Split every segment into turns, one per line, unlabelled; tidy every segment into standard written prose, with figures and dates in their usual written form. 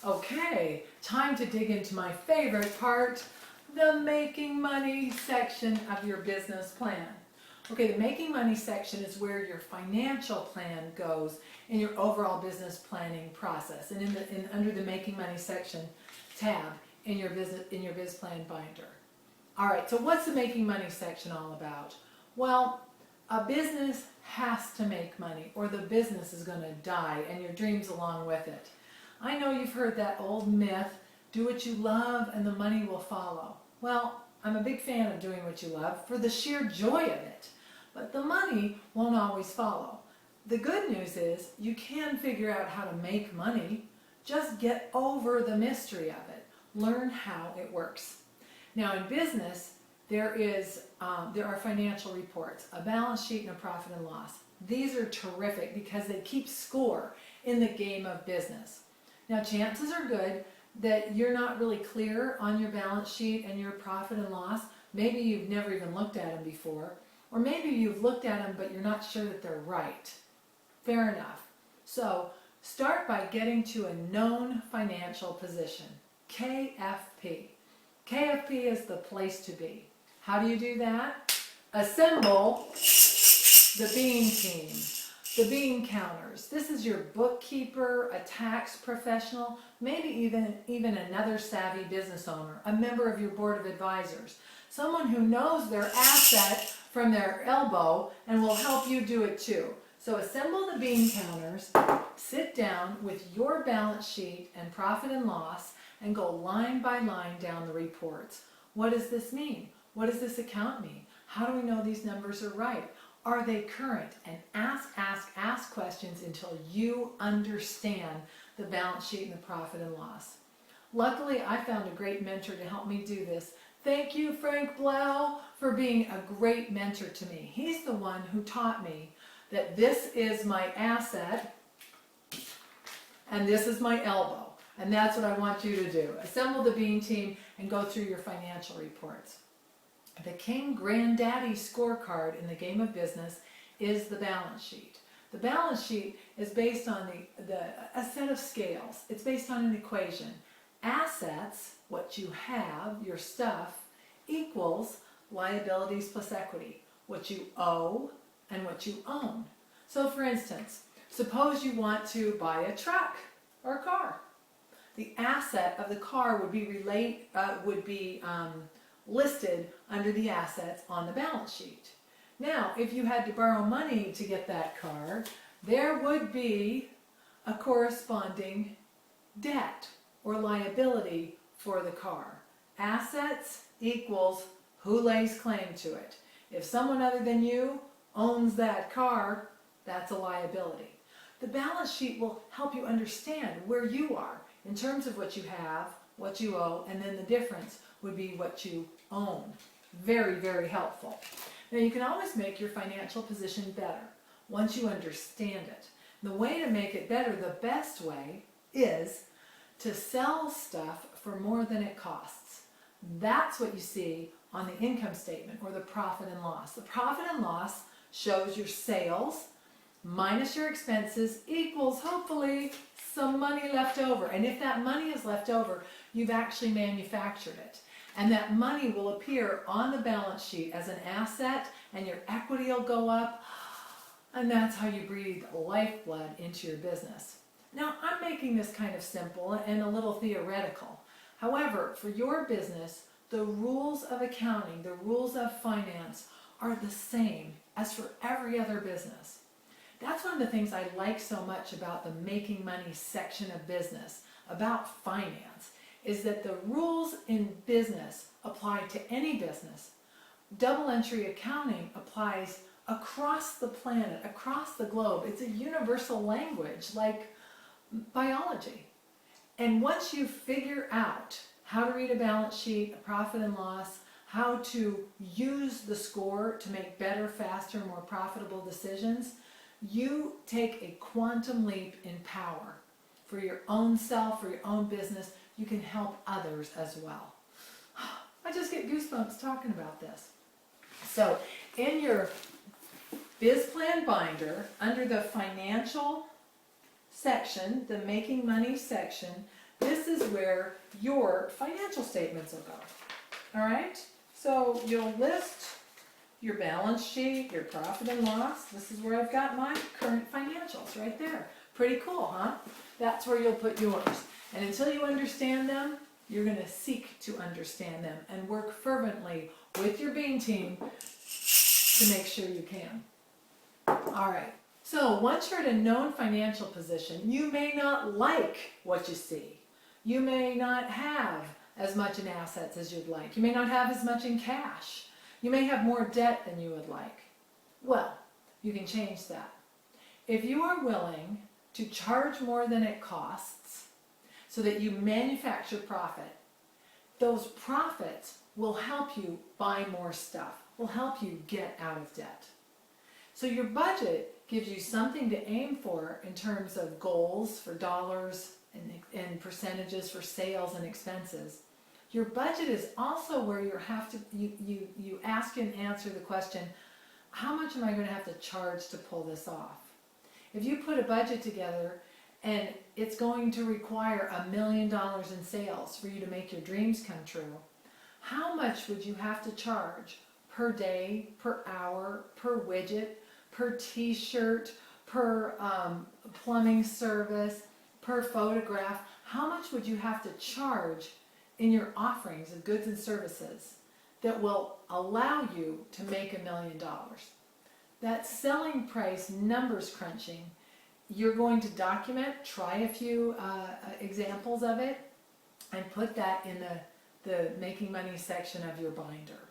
Okay, time to dig into my favorite part, the making money section of your business plan. Okay, the making money section is where your financial plan goes in your overall business planning process, and under the making money section tab in your biz plan binder. All right, so what's the making money section all about? Well, a business has to make money or the business is going to die and your dreams along with it. I know you've heard that old myth, do what you love and the money will follow. Well, I'm a big fan of doing what you love for the sheer joy of it, but the money won't always follow. The good news is you can figure out how to make money. Just get over the mystery of it. Learn how it works. Now in business, there are financial reports, a balance sheet and a profit and loss. These are terrific because they keep score in the game of business. Now chances are good that you're not really clear on your balance sheet and your profit and loss. Maybe you've never even looked at them before, or maybe you've looked at them but you're not sure that they're right. Fair enough. So start by getting to a known financial position, KFP. KFP is the place to be. How do you do that? Assemble the bean team, the bean counters. This is your bookkeeper, a tax professional, maybe even another savvy business owner, a member of your board of advisors, someone who knows their asset from their elbow and will help you do it too. So assemble the bean counters, sit down with your balance sheet and profit and loss, and go line by line down the reports. What does this mean? What does this account mean? How do we know these numbers are right? Are they current? And ask questions until you understand the balance sheet and the profit and loss. Luckily, I found a great mentor to help me do this. Thank you, Frank Blau, for being a great mentor to me. He's the one who taught me that this is my asset and this is my elbow. And that's what I want you to do. Assemble the bean team and go through your financial reports. The king granddaddy scorecard in the game of business is the balance sheet. The balance sheet is based on a set of scales. It's based on an equation. Assets, what you have, your stuff, equals liabilities plus equity, what you owe and what you own. So for instance, suppose you want to buy a truck or a car. The asset of the car would be listed under the assets on the balance sheet. Now, if you had to borrow money to get that car, there would be a corresponding debt or liability for the car. Assets equals who lays claim to it. If someone other than you owns that car, that's a liability. The balance sheet will help you understand where you are in terms of what you have, what you owe, and then the difference would be what you own. Very, very helpful. Now you can always make your financial position better once you understand it. The way to make it better, the best way, is to sell stuff for more than it costs. That's what you see on the income statement or the profit and loss. The profit and loss shows your sales minus your expenses equals, hopefully, some money left over. And if that money is left over, you've actually manufactured it. And that money will appear on the balance sheet as an asset, and your equity will go up. And that's how you breathe lifeblood into your business. Now, I'm making this kind of simple and a little theoretical. However, for your business, the rules of accounting, the rules of finance are the same as for every other business. That's one of the things I like so much about the making money section of business, about finance, is that the rules in business apply to any business. Double entry accounting applies across the planet, across the globe. It's a universal language like biology. And once you figure out how to read a balance sheet, a profit and loss, how to use the score to make better, faster, more profitable decisions, you take a quantum leap in power for your own self, for your own business. You can help others as well. I just get goosebumps talking about this. So in your Biz Plan binder, under the financial section, the Making Money section, this is where your financial statements will go. All right? So you'll list your balance sheet, your profit and loss. This is where I've got my current financials right there. Pretty cool, huh? That's where you'll put yours. And until you understand them, you're going to seek to understand them and work fervently with your Bean team to make sure you can. All right. So once you're at a known financial position, you may not like what you see. You may not have as much in assets as you'd like. You may not have as much in cash. You may have more debt than you would like. Well, you can change that. If you are willing to charge more than it costs so that you manufacture profit, those profits will help you buy more stuff, will help you get out of debt. So your budget gives you something to aim for in terms of goals for dollars and percentages for sales and expenses. Your budget is also where you ask and answer the question, how much am I going to have to charge to pull this off? If you put a budget together and it's going to require $1 million in sales for you to make your dreams come true, how much would you have to charge per day, per hour, per widget, per t-shirt, per plumbing service, per photograph? How much would you have to charge in your offerings of goods and services that will allow you to make $1 million? That selling price numbers crunching, you're going to document, try a few examples of it, and put that in the making money section of your binder.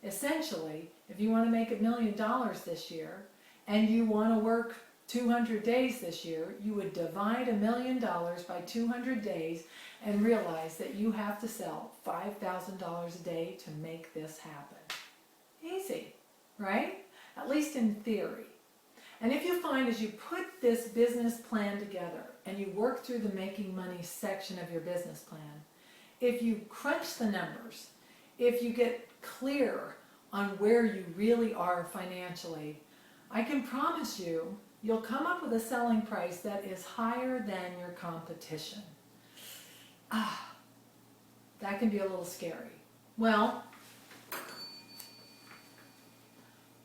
Essentially, if you want to make $1 million this year and you want to work 200 days this year, you would divide $1 million by 200 days and realize that you have to sell $5,000 a day to make this happen. Easy, right? At least in theory. And if you find as you put this business plan together and you work through the making money section of your business plan, if you crunch the numbers, if you get clear on where you really are financially, I can promise you, you'll come up with a selling price that is higher than your competition. That can be a little scary. Well,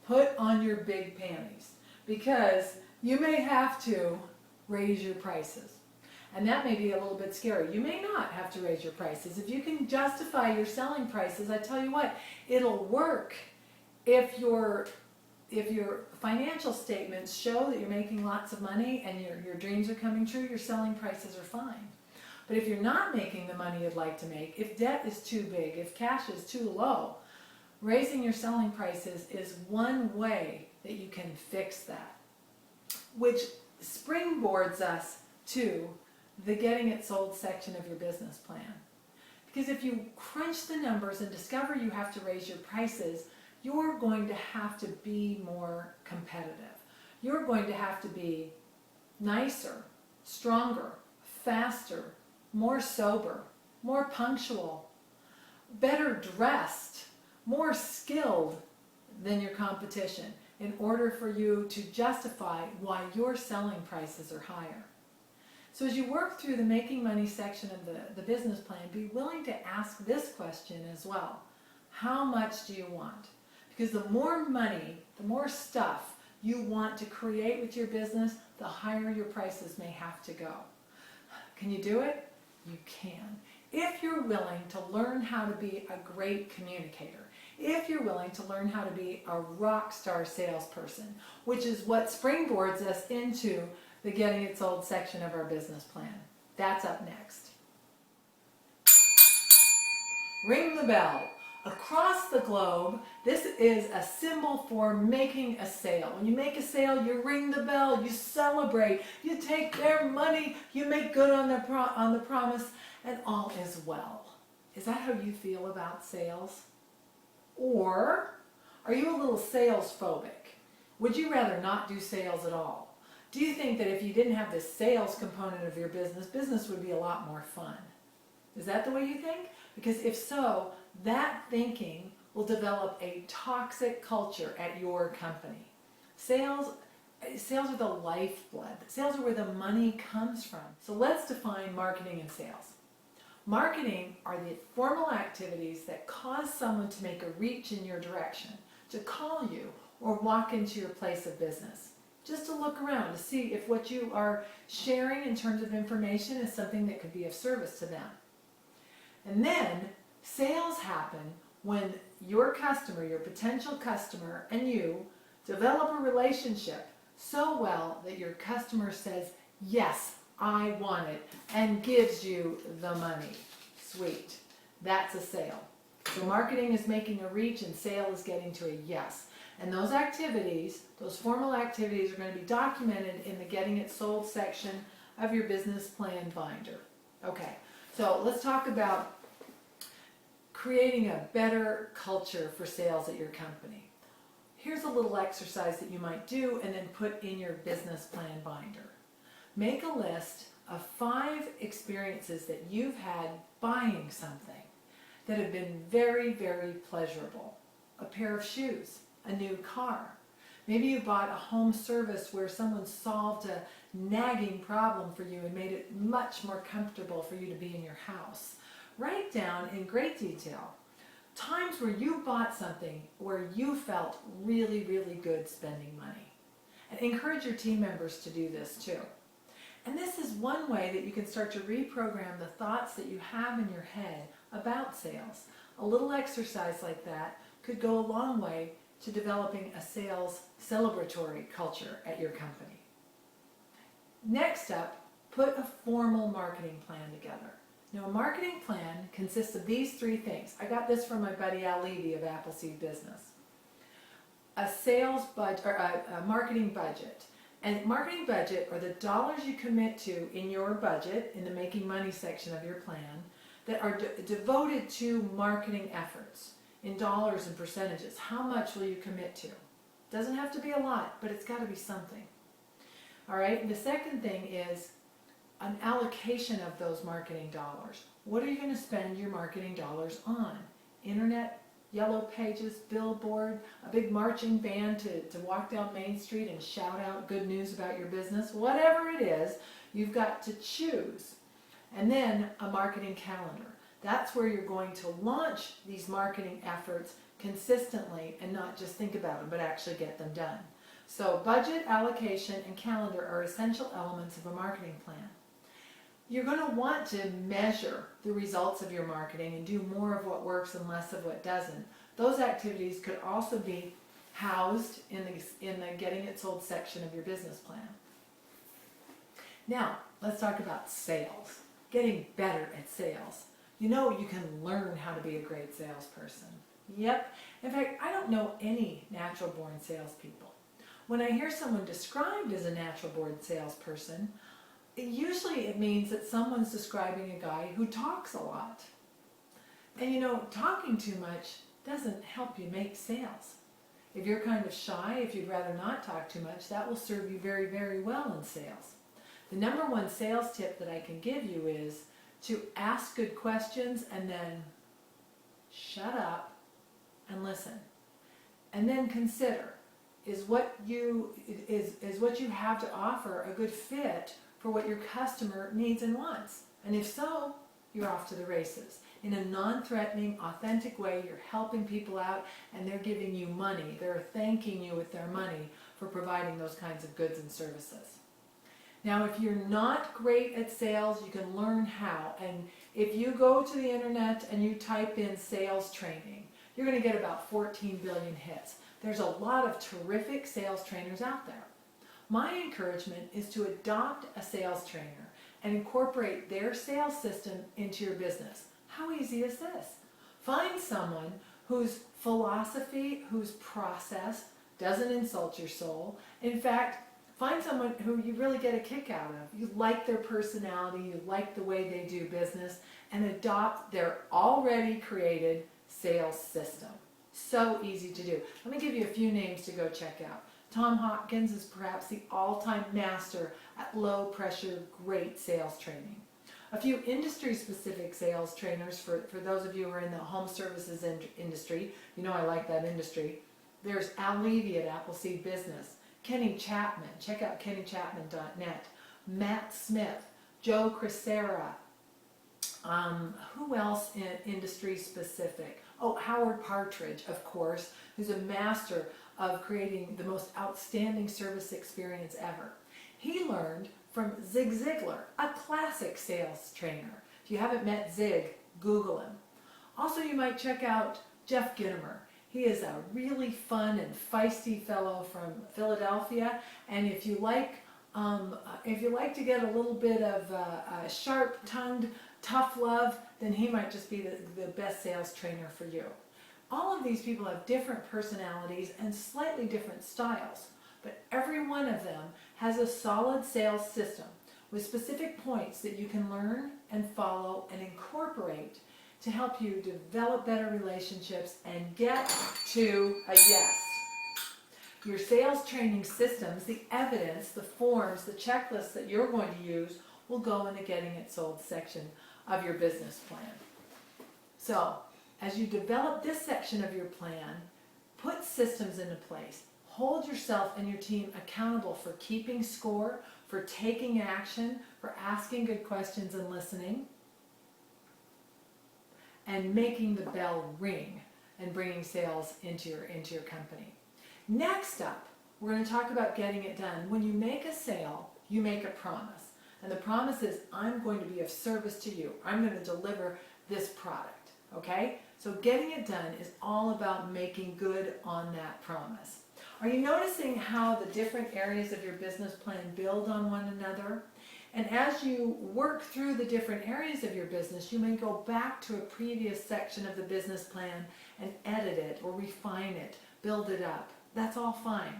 put on your big panties, because you may have to raise your prices. And that may be a little bit scary. You may not have to raise your prices. If you can justify your selling prices, I tell you what, it'll work if your financial statements show that you're making lots of money and your dreams are coming true, your selling prices are fine. But if you're not making the money you'd like to make, if debt is too big, if cash is too low, raising your selling prices is one way that you can fix that, which springboards us to the getting it sold section of your business plan. Because if you crunch the numbers and discover you have to raise your prices, you're going to have to be more competitive. You're going to have to be nicer, stronger, faster, more sober, more punctual, better dressed, more skilled than your competition in order for you to justify why your selling prices are higher. So as you work through the making money section of the business plan, be willing to ask this question as well. How much do you want? Because the more money, the more stuff you want to create with your business, the higher your prices may have to go. Can you do it? You can. If you're willing to learn how to be a great communicator, if you're willing to learn how to be a rock star salesperson, which is what springboards us into the Getting It Sold section of our business plan. That's up next. Ring the bell. Across the globe, this is a symbol for making a sale. When you make a sale, you ring the bell, you celebrate, you take their money, you make good on the promise, and all is well. Is that how you feel about sales? Or are you a little sales phobic? Would you rather not do sales at all? Do you think that if you didn't have the sales component of your business would be a lot more fun? Is that the way you think? Because if so, that thinking will develop a toxic culture at your company. Sales are the lifeblood. Sales are where the money comes from. So let's define marketing and sales. Marketing are the formal activities that cause someone to make a reach in your direction, to call you or walk into your place of business. Just to look around to see if what you are sharing in terms of information is something that could be of service to them. And then sales happen when your customer, your potential customer, and you develop a relationship so well that your customer says, yes, I want it, and gives you the money. Sweet. That's a sale. So marketing is making a reach and sale is getting to a yes. And those activities, those formal activities, are going to be documented in the Getting It Sold section of your business plan binder. Okay, so let's talk about creating a better culture for sales at your company. Here's a little exercise that you might do and then put in your business plan binder. Make a list of 5 experiences that you've had buying something that have been very, very pleasurable. A pair of shoes, a new car. Maybe you bought a home service where someone solved a nagging problem for you and made it much more comfortable for you to be in your house. Write down in great detail times where you bought something where you felt really, really good spending money. And encourage your team members to do this too. And this is one way that you can start to reprogram the thoughts that you have in your head about sales. A little exercise like that could go a long way to developing a sales celebratory culture at your company. Next up, put a formal marketing plan together. Now, a marketing plan consists of these 3 things. I got this from my buddy Al Levy of Appleseed Business. A sales budget, or a marketing budget. And marketing budget are the dollars you commit to in your budget, in the making money section of your plan, that are devoted to marketing efforts in dollars and percentages. How much will you commit to? Doesn't have to be a lot, but it's got to be something. All right, and the second thing is an allocation of those marketing dollars. What are you going to spend your marketing dollars on? Internet, yellow pages, billboard, a big marching band to walk down Main Street and shout out good news about your business? Whatever it is, you've got to choose. And then a marketing calendar. That's where you're going to launch these marketing efforts consistently and not just think about them, but actually get them done. So budget, allocation, and calendar are essential elements of a marketing plan. You're going to want to measure the results of your marketing and do more of what works and less of what doesn't. Those activities could also be housed in the Getting It Sold section of your business plan. Now, let's talk about sales. Getting better at sales. You know you can learn how to be a great salesperson. Yep. In fact, I don't know any natural-born salespeople. When I hear someone described as a natural-born salesperson, usually it means that someone's describing a guy who talks a lot. And you know, talking too much doesn't help you make sales. If you're kind of shy, if you'd rather not talk too much, that will serve you very, very well in sales. The number 1 sales tip that I can give you is to ask good questions and then shut up and listen. And then consider, is what you have to offer a good fit for what your customer needs and wants? And if so, you're off to the races. In a non-threatening, authentic way, you're helping people out and they're giving you money. They're thanking you with their money for providing those kinds of goods and services. Now, if you're not great at sales, you can learn how. And if you go to the internet and you type in sales training, you're going to get about 14 billion hits. There's a lot of terrific sales trainers out there. My encouragement is to adopt a sales trainer and incorporate their sales system into your business. How easy is this? Find someone whose philosophy, whose process doesn't insult your soul. In fact, find someone who you really get a kick out of. You like their personality, you like the way they do business, and adopt their already created sales system. So easy to do. Let me give you a few names to go check out. Tom Hopkins is perhaps the all-time master at low-pressure, great sales training. A few industry-specific sales trainers for those of you who are in the home services industry. You know I like that industry. There's Al Levy at Appleseed Business. Kenny Chapman. Check out kennychapman.net. Matt Smith. Joe Crisera. Who else in industry specific? Oh, Howard Partridge, of course, who's a master of creating the most outstanding service experience ever. He learned from Zig Ziglar, a classic sales trainer. If you haven't met Zig, Google him. Also, you might check out Jeff Gitomer. He is a really fun and feisty fellow from Philadelphia, and if you like to get a little bit of sharp-tongued, tough love, then he might just be the best sales trainer for you. All of these people have different personalities and slightly different styles, but every one of them has a solid sales system with specific points that you can learn and follow and incorporate to help you develop better relationships and get to a yes. Your sales training systems, the evidence, the forms, the checklists that you're going to use will go in the Getting It Sold section of your business plan. So, as you develop this section of your plan, put systems into place. Hold yourself and your team accountable for keeping score, for taking action, for asking good questions and listening, and making the bell ring and bringing sales into your company. Next up, we're going to talk about getting it done. When you make a sale, you make a promise. And the promise is, I'm going to be of service to you. I'm going to deliver this product, okay? So getting it done is all about making good on that promise. Are you noticing how the different areas of your business plan build on one another? And as you work through the different areas of your business, you may go back to a previous section of the business plan and edit it or refine it, build it up. That's all fine.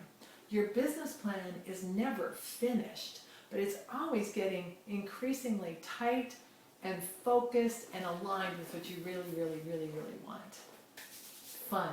Your business plan is never finished, but it's always getting increasingly tight and focused and aligned with what you really, really, really, really want. Fun.